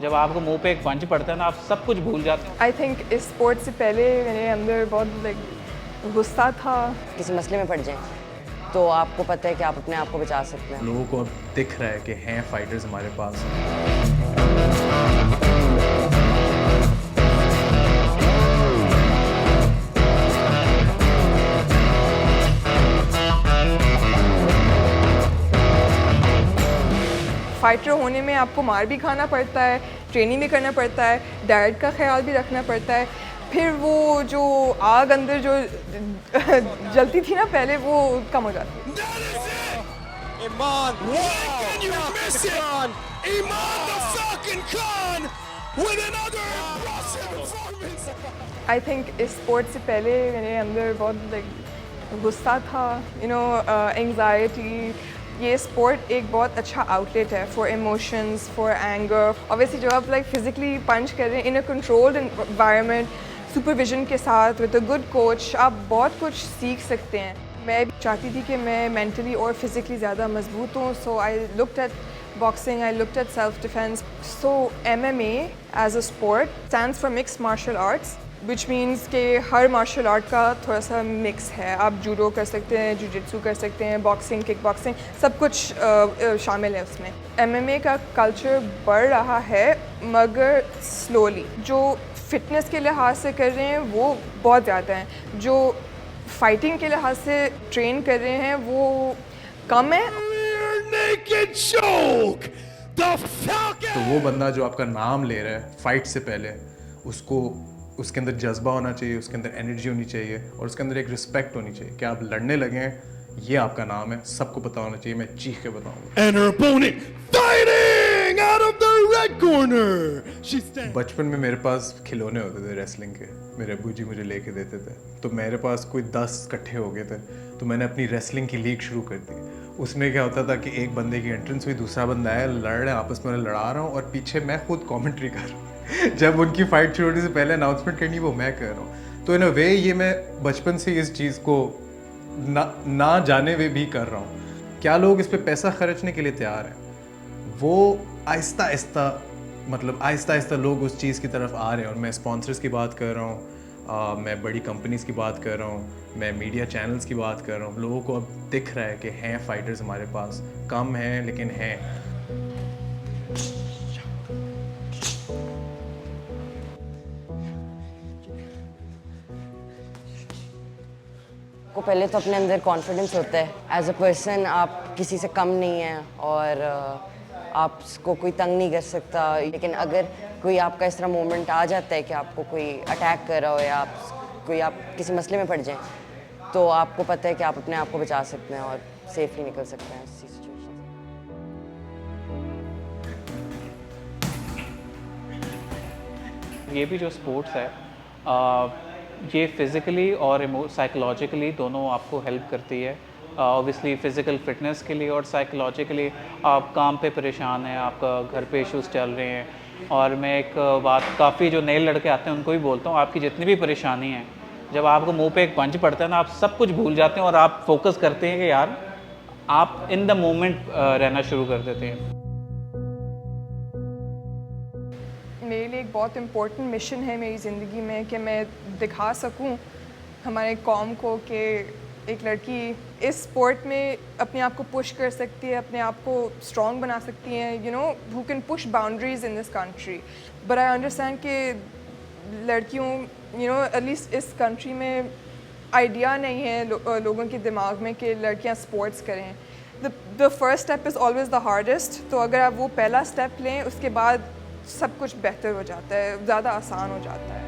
जब आपको मुंह पे एक पंच पड़ता है ना, आप सब कुछ भूल जाते हो। आई थिंक इस स्पोर्ट से पहले मेरे अंदर बहुत लाइक गुस्सा था। किसी मसले में पड़ जाएं तो आपको पता है कि आप अपने आप को बचा सकते हैं। लोगों को अब दिख रहा है कि हैं फाइटर्स हमारे पास। फाइटर होने में आपको मार भी खाना पड़ता है, ट्रेनिंग भी करना पड़ता है, डाइट का ख्याल भी रखना पड़ता है। फिर वो जो आग अंदर जो जलती थी ना पहले, वो कम हो जाती है। Iman, can you miss it? Iman the fucking Khan with another impressive performance. I think इस स्पोर्ट से पहले मेरे अंदर बहुत लाइक गुस्सा था, एंग्जाइटी। ये स्पोर्ट एक बहुत अच्छा आउटलेट है for emotions, for anger. Obviously जब आप लाइक फिजिकली पंच कर रहे हैं इन अ कंट्रोल्ड एनवायरनमेंट, सुपरविजन के साथ विद अ गुड कोच, आप बहुत कुछ सीख सकते हैं। मैं भी चाहती थी कि मैं मेंटली और फिजिकली ज़्यादा मजबूत हूँ, so I looked at boxing, I looked at self-defense. So MMA as a sport stands for mixed martial arts, which means कि हर martial art का थोड़ा सा mix है। आप जूडो कर सकते हैं, jiu-jitsu कर सकते हैं, boxing, kick boxing, सब कुछ शामिल है उसमें। MMA का culture बढ़ रहा है मगर slowly। जो fitness के लिहाज से कर रहे हैं वो बहुत ज़्यादा हैं, जो fighting के लिहाज से train कर रहे हैं वो कम है। Naked choke. The Falcon. तो वो बंदा जो आपका नाम ले रहा है फाइट से पहले, उसको उसके अंदर जज्बा होना चाहिए, उसके अंदर एनर्जी होनी चाहिए और उसके अंदर एक रिस्पेक्ट होनी चाहिए कि आप लड़ने लगे हैं, ये आपका नाम है, सबको पता होना चाहिए। मैं चीख के बताऊंगा। And her opponent fighting out of the red corner. She's standing. बचपन में मेरे पास खिलौने होते थे रेसलिंग के, मेरे अब्बू जी मुझे लेके देते थे। तो मेरे पास कोई 10 इकट्ठे हो गए थे, तो मैंने अपनी रेसलिंग की लीग शुरू कर दी। उसमें क्या होता था कि एक बंदे की एंट्रेंस हुई, दूसरा बंदा आया, लड़ रहे हैं आपस में, लड़ा रहा हूँ और पीछे मैं खुद कमेंट्री कर रहा हूँ। जब उनकी फाइट शुरू होने से पहले अनाउंसमेंट करनी वो मैं कर रहा हूँ। तो इन अ वे ये मैं बचपन से इस चीज़ को ना जाने हुए भी कर रहा हूँ। क्या लोग इस पे पैसा खर्चने के लिए तैयार हैं, वो आहिस्ता आहिस्ता मतलब आहिस्ता आहिस्ता लोग उस चीज़ की तरफ आ रहे हैं। और मैं स्पॉन्सर्स की बात कर रहा हूँ, मैं बड़ी कंपनीज़ की बात कर रहा हूँ, मैं मीडिया चैनल्स की बात कर रहा हूँ। लोगों को अब दिख रहा है कि हैं फाइटर्स हमारे पास, कम हैं लेकिन हैं। को पहले तो अपने अंदर कॉन्फिडेंस होता है, एज अ पर्सन आप किसी से कम नहीं हैं और आपको कोई तंग नहीं कर सकता। लेकिन अगर कोई आपका इस तरह मोमेंट आ जाता है कि आपको कोई अटैक कर रहा हो या आप किसी मसले में पड़ जाएं तो आपको पता है कि आप अपने आप को बचा सकते हैं और सेफली निकल सकते हैं इस सिचुएशन से। ये भी जो स्पोर्ट्स है ये फिज़िकली और साइकोलॉजिकली दोनों आपको हेल्प करती है। ऑब्वियसली फ़िज़िकल फिटनेस के लिए और साइकोलॉजिकली आप काम पे परेशान हैं, आपका घर पे इश्यूज़ चल रहे हैं। और मैं एक बात काफ़ी जो नए लड़के आते हैं उनको भी बोलता हूँ, आपकी जितनी भी परेशानी है, जब आपको मुंह पे एक पंच पड़ता है ना, आप सब कुछ भूल जाते हैं और आप फोकस करते हैं कि यार आप इन द मोमेंट रहना शुरू कर देते हैं। मेरे लिए एक बहुत इम्पोर्टेंट मिशन है मेरी ज़िंदगी में कि मैं दिखा सकूं हमारे कौम को कि एक लड़की इस स्पोर्ट में अपने आप को पुश कर सकती है, अपने आप को स्ट्रॉन्ग बना सकती है, you know, who can push boundaries in this country. But I understand कि लड़कियों, यू नो, एटलीस्ट इस कंट्री में आइडिया नहीं है लोगों के दिमाग में कि लड़कियां स्पोर्ट्स करें। The first step is always the hardest. तो अगर आप वो पहला स्टेप लें उसके बाद सब कुछ बेहतर हो जाता है, ज़्यादा आसान हो जाता है।